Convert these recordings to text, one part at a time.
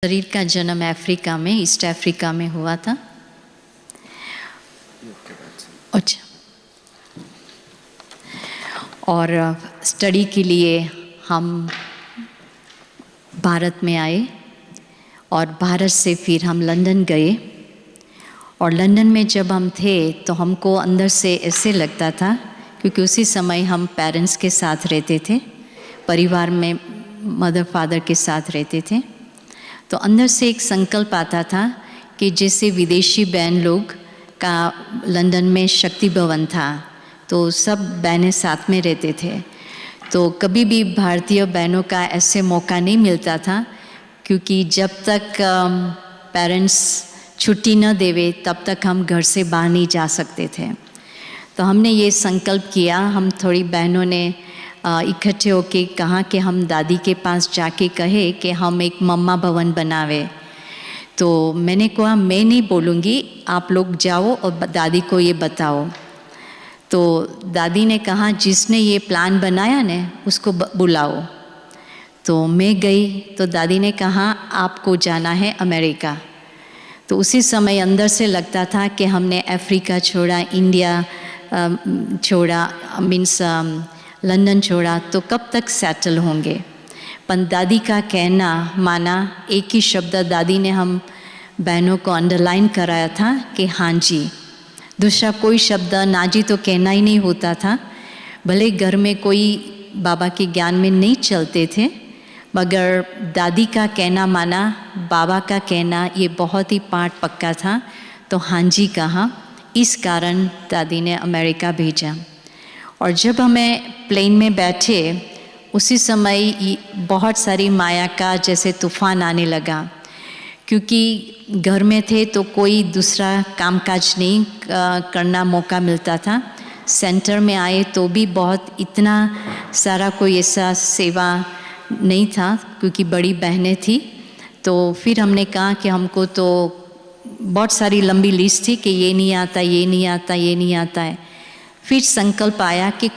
शरीर का जन्म अफ्रीका में, ईस्ट अफ्रीका में हुआ था। अच्छा, और स्टडी के लिए हम भारत में आए और भारत से फिर हम लंदन गए। और लंदन में जब हम थे तो हमको अंदर से ऐसे लगता था, क्योंकि उसी समय हम पेरेंट्स के साथ रहते थे, परिवार में मदर फादर के साथ रहते थे, तो अंदर से एक संकल्प आता था कि जैसे विदेशी बहन लोग का लंदन में शक्ति भवन था तो सब बहनें साथ में रहते थे, तो कभी भी भारतीय बहनों का ऐसे मौका नहीं मिलता था, क्योंकि जब तक पेरेंट्स छुट्टी न देवे तब तक हम घर से बाहर नहीं जा सकते थे। तो हमने ये संकल्प किया, हम थोड़ी बहनों ने इकट्ठे होके कहा कि हम दादी के पास जाके कहे कि हम एक मम्मा भवन बनावे। तो मैंने कहा मैं नहीं बोलूँगी, आप लोग जाओ और दादी को ये बताओ। तो दादी ने कहा जिसने ये प्लान बनाया ने उसको बुलाओ। तो मैं गई तो दादी ने कहा आपको जाना है अमेरिका। तो उसी समय अंदर से लगता था कि हमने अफ्रीका छोड़ा, इंडिया छोड़ा, मीन्स लंदन छोड़ा, तो कब तक सेटल होंगे। पर दादी का कहना माना, एक ही शब्द दादी ने हम बहनों को अंडरलाइन कराया था कि हाँ जी, दूसरा कोई शब्द ना जी तो कहना ही नहीं होता था। भले घर में कोई बाबा के ज्ञान में नहीं चलते थे, मगर दादी का कहना माना, बाबा का कहना ये बहुत ही पाठ पक्का था, तो हाँ जी कहा। इस कारण दादी ने अमेरिका भेजा। और जब हमें प्लेन में बैठे उसी समय बहुत सारी माया का जैसे तूफान आने लगा, क्योंकि घर में थे तो कोई दूसरा कामकाज नहीं करना मौका मिलता था। सेंटर में आए तो भी बहुत इतना सारा कोई ऐसा सेवा नहीं था, क्योंकि बड़ी बहनें थी। तो फिर हमने कहा कि हमको तो बहुत सारी लंबी लिस्ट थी कि ये नहीं आता, ये नहीं आता, ये नहीं आता है। फिर संकल्प आया कि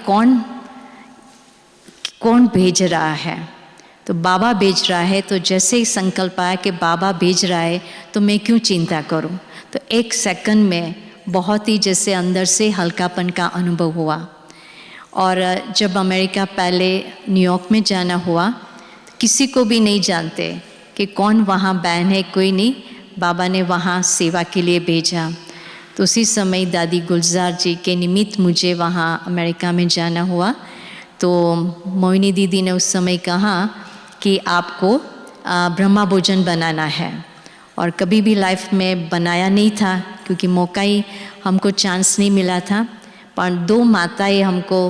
कौन भेज रहा है, तो बाबा भेज रहा है। तो जैसे ही संकल्प आया कि बाबा भेज रहा है तो मैं क्यों चिंता करूं, तो एक सेकंड में बहुत ही जैसे अंदर से हल्कापन का अनुभव हुआ। और जब अमेरिका पहले न्यूयॉर्क में जाना हुआ, किसी को भी नहीं जानते कि कौन वहाँ बहन है, कोई नहीं, बाबा ने वहाँ सेवा के लिए भेजा। तो उसी समय दादी गुलजार जी के निमित्त मुझे वहाँ अमेरिका में जाना हुआ। तो मोहिनी दीदी ने उस समय कहा कि आपको ब्रह्मा भोजन बनाना है, और कभी भी लाइफ में बनाया नहीं था, क्योंकि मौका ही हमको चांस नहीं मिला था। पर 2 माताएं हमको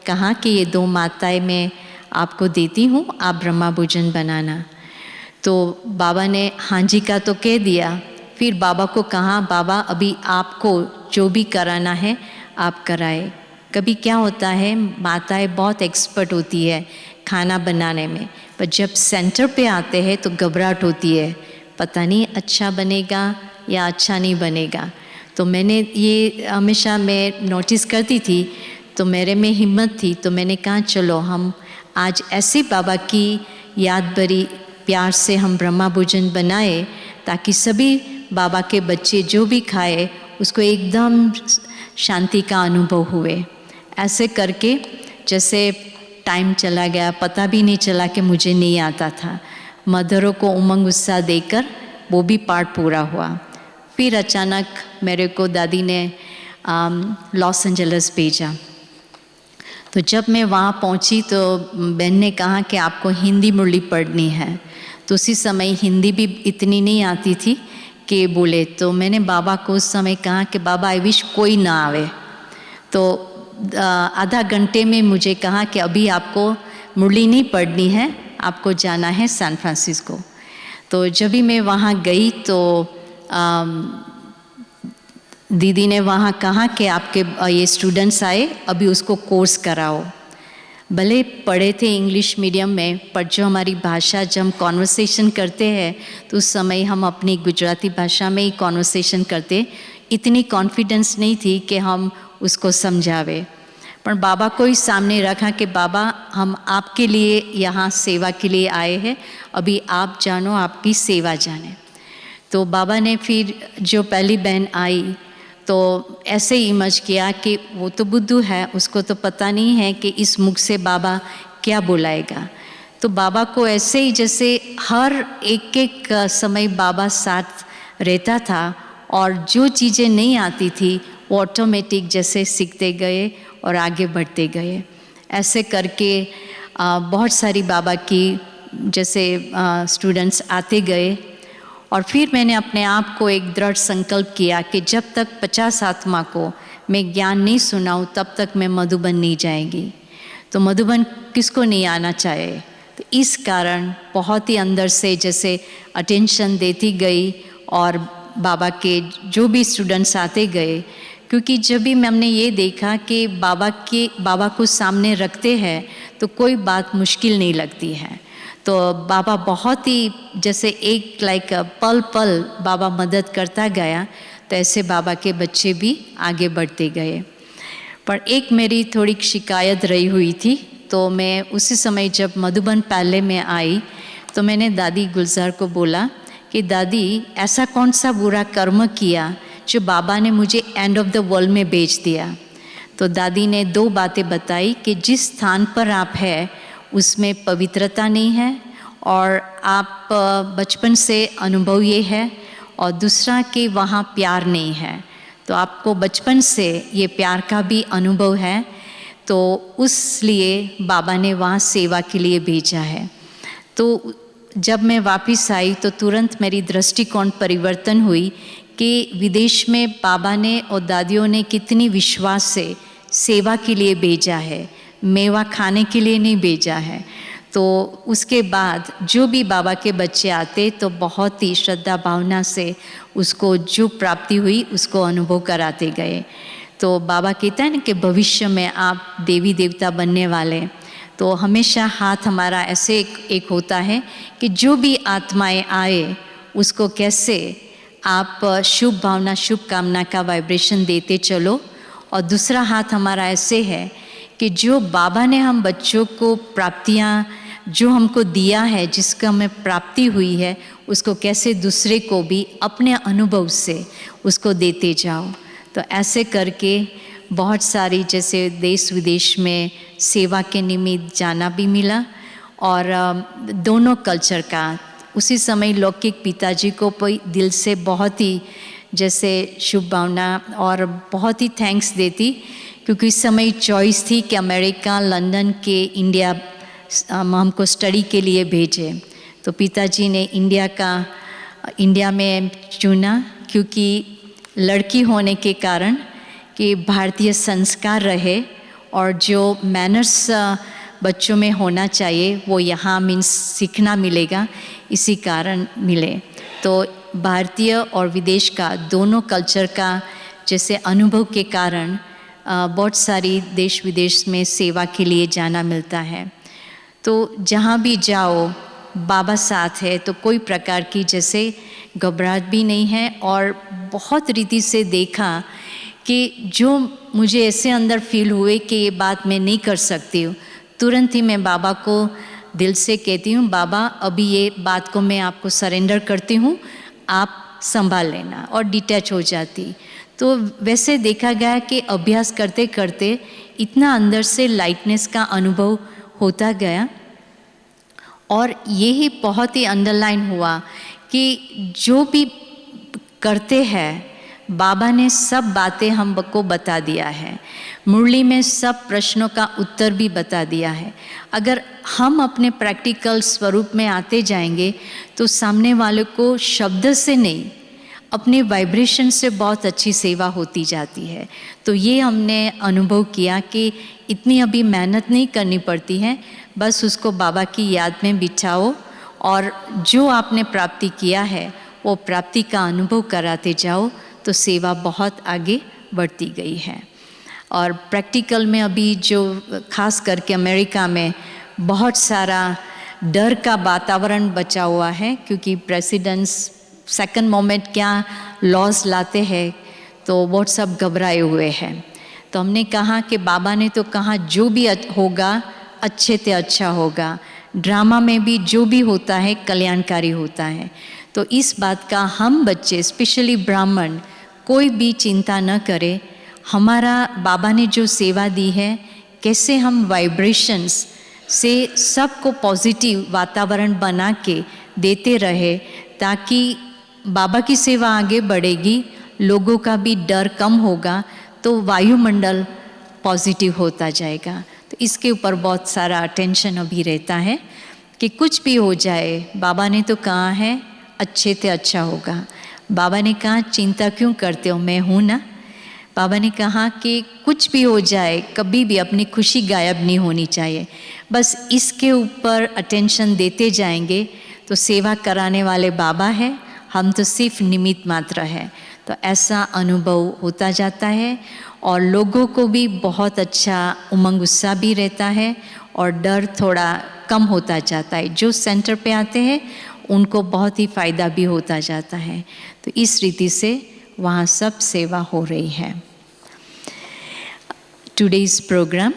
कहा कि ये 2 माताएं मैं आपको देती हूँ, आप ब्रह्मा भोजन बनाना। तो बाबा ने हाँ जी का तो कह दिया। फिर बाबा को कहा बाबा अभी आपको जो भी कराना है आप कराए। कभी क्या होता है, माताएं बहुत एक्सपर्ट होती है खाना बनाने में, पर जब सेंटर पे आते हैं तो घबराहट होती है, पता नहीं अच्छा बनेगा या अच्छा नहीं बनेगा। तो मैंने ये हमेशा मैं नोटिस करती थी, तो मेरे में हिम्मत थी, तो मैंने कहा चलो हम आज ऐसे बाबा की याद भरी प्यार से हम ब्रह्मा भोजन बनाए, ताकि सभी बाबा के बच्चे जो भी खाए उसको एकदम शांति का अनुभव हुए। ऐसे करके जैसे टाइम चला गया, पता भी नहीं चला कि मुझे नहीं आता था। मदरों को उमंग उत्साह देकर वो भी पार्ट पूरा हुआ। फिर अचानक मेरे को दादी ने लॉस एंजल्स भेजा। तो जब मैं वहाँ पहुँची तो बहन ने कहा कि आपको हिंदी मुरली पढ़नी है। तो उसी समय हिंदी भी इतनी नहीं आती थी कि बोले। तो मैंने बाबा को उस समय कहा कि बाबा आई विश कोई ना आवे। तो आधा घंटे में मुझे कहा कि अभी आपको मुरली नहीं पढ़नी है, आपको जाना है सैन फ्रांसिस्को। तो जब भी मैं वहाँ गई तो दीदी ने वहाँ कहा कि आपके ये स्टूडेंट्स आए, अभी उसको कोर्स कराओ। भले पढ़े थे इंग्लिश मीडियम में, पर जो हमारी भाषा जब हम कॉन्वर्सेशन करते हैं तो उस समय हम अपनी गुजराती भाषा में ही कॉन्वर्सेशन करते, इतनी कॉन्फिडेंस नहीं थी कि हम उसको समझावे। पर बाबा को ही सामने रखा कि बाबा हम आपके लिए यहाँ सेवा के लिए आए हैं, अभी आप जानो, आपकी सेवा जाने। तो बाबा ने फिर जो पहली बहन आई तो ऐसे ही इमर्ज किया कि वो तो बुद्धू है, उसको तो पता नहीं है कि इस मुख से बाबा क्या बुलाएगा। तो बाबा को ऐसे ही जैसे हर एक एक समय बाबा साथ रहता था और जो चीज़ें नहीं आती थी वो ऑटोमेटिक जैसे सीखते गए और आगे बढ़ते गए। ऐसे करके बहुत सारी बाबा की जैसे स्टूडेंट्स आते गए और फिर मैंने अपने आप को एक दृढ़ संकल्प किया कि जब तक 50 आत्मा को मैं ज्ञान नहीं सुनाऊं तब तक मैं मधुबन नहीं जाएंगी। तो मधुबन किसको नहीं आना चाहे, तो इस कारण बहुत ही अंदर से जैसे अटेंशन देती गई और बाबा के जो भी स्टूडेंट्स आते गए, क्योंकि जब भी हमने ये देखा कि बाबा को सामने रखते हैं तो कोई बात मुश्किल नहीं लगती है। तो बाबा बहुत ही जैसे एक पल पल बाबा मदद करता गया, तो ऐसे बाबा के बच्चे भी आगे बढ़ते गए। पर एक मेरी थोड़ी शिकायत रही हुई थी, तो मैं उसी समय जब मधुबन पहले में आई तो मैंने दादी गुलजार को बोला कि दादी ऐसा कौन सा बुरा कर्म किया जो बाबा ने मुझे एंड ऑफ द वर्ल्ड में भेज दिया। तो दादी ने 2 बातें बताई कि जिस स्थान पर आप हैं उसमें पवित्रता नहीं है और आप बचपन से अनुभव ये है, और दूसरा कि वहाँ प्यार नहीं है। तो आपको बचपन से ये प्यार का भी अनुभव है, तो उसलिए बाबा ने वहाँ सेवा के लिए भेजा है। तो जब मैं वापस आई तो तुरंत मेरी दृष्टिकोण परिवर्तन हुई कि विदेश में बाबा ने और दादियों ने कितनी विश्वास से सेवा के लिए भेजा है, मेवा खाने के लिए नहीं भेजा है। तो उसके बाद जो भी बाबा के बच्चे आते तो बहुत ही श्रद्धा भावना से उसको जो प्राप्ति हुई उसको अनुभव कराते गए। तो बाबा कहता है ना कि भविष्य में आप देवी देवता बनने वाले, तो हमेशा हाथ हमारा ऐसे एक होता है कि जो भी आत्माएं आए उसको कैसे आप शुभ भावना शुभ कामना का वाइब्रेशन देते चलो, और दूसरा हाथ हमारा ऐसे है कि जो बाबा ने हम बच्चों को प्राप्तियाँ जो हमको दिया है, जिसका हमें प्राप्ति हुई है, उसको कैसे दूसरे को भी अपने अनुभव से उसको देते जाओ। तो ऐसे करके बहुत सारी जैसे देश विदेश में सेवा के निमित्त जाना भी मिला, और दोनों कल्चर का उसी समय लौकिक पिताजी को दिल से बहुत ही जैसे शुभ भावना और बहुत ही थैंक्स देती, क्योंकि इस समय चॉइस थी कि अमेरिका, लंदन के इंडिया हमको स्टडी के लिए भेजे। तो पिताजी ने इंडिया में चुना, क्योंकि लड़की होने के कारण कि भारतीय संस्कार रहे और जो मैनर्स बच्चों में होना चाहिए वो यहाँ मीन्स सीखना मिलेगा, इसी कारण मिले। तो भारतीय और विदेश का दोनों कल्चर का जैसे अनुभव के कारण बहुत सारी देश विदेश में सेवा के लिए जाना मिलता है। तो जहाँ भी जाओ बाबा साथ है, तो कोई प्रकार की जैसे घबराहट भी नहीं है। और बहुत रीति से देखा कि जो मुझे ऐसे अंदर फील हुए कि ये बात मैं नहीं कर सकती हूँ, तुरंत ही मैं बाबा को दिल से कहती हूँ, बाबा अभी ये बात को मैं आपको सरेंडर करती हूँ, आप संभाल लेना, और डिटैच हो जाती। तो वैसे देखा गया कि अभ्यास करते करते इतना अंदर से लाइटनेस का अनुभव होता गया, और यही बहुत ही अंडरलाइन हुआ कि जो भी करते हैं बाबा ने सब बातें हमको बता दिया है, मुरली में सब प्रश्नों का उत्तर भी बता दिया है। अगर हम अपने प्रैक्टिकल स्वरूप में आते जाएंगे तो सामने वाले को शब्द से नहीं, अपने वाइब्रेशन से बहुत अच्छी सेवा होती जाती है। तो ये हमने अनुभव किया कि इतनी अभी मेहनत नहीं करनी पड़ती है, बस उसको बाबा की याद में बिठाओ और जो आपने प्राप्ति किया है वो प्राप्ति का अनुभव कराते जाओ, तो सेवा बहुत आगे बढ़ती गई है। और प्रैक्टिकल में अभी जो खास करके अमेरिका में बहुत सारा डर का वातावरण बचा हुआ है, क्योंकि प्रेसिडेंट्स सेकंड मोमेंट क्या लॉज लाते हैं, तो बहुत सब घबराए हुए हैं। तो हमने कहा कि बाबा ने तो कहा जो भी होगा अच्छे से अच्छा होगा, ड्रामा में भी जो भी होता है कल्याणकारी होता है। तो इस बात का हम बच्चे, स्पेशली ब्राह्मण, कोई भी चिंता न करें। हमारा बाबा ने जो सेवा दी है, कैसे हम वाइब्रेशंस से सबको पॉजिटिव वातावरण बना के देते रहे, ताकि बाबा की सेवा आगे बढ़ेगी, लोगों का भी डर कम होगा, तो वायुमंडल पॉजिटिव होता जाएगा। तो इसके ऊपर बहुत सारा अटेंशन अभी रहता है कि कुछ भी हो जाए, बाबा ने तो कहा है अच्छे से अच्छा होगा। बाबा ने कहा चिंता क्यों करते हो, मैं हूँ ना। बाबा ने कहा कि कुछ भी हो जाए, कभी भी अपनी खुशी गायब नहीं होनी चाहिए। बस इसके ऊपर अटेंशन देते जाएंगे तो सेवा कराने वाले बाबा है, हम तो सिर्फ निमित्त मात्र है। तो ऐसा अनुभव होता जाता है और लोगों को भी बहुत अच्छा उमंग उत्साह भी रहता है और डर थोड़ा कम होता जाता है। जो सेंटर पे आते हैं उनको बहुत ही फ़ायदा भी होता जाता है। तो इस रीति से वहाँ सब सेवा हो रही है। Today's program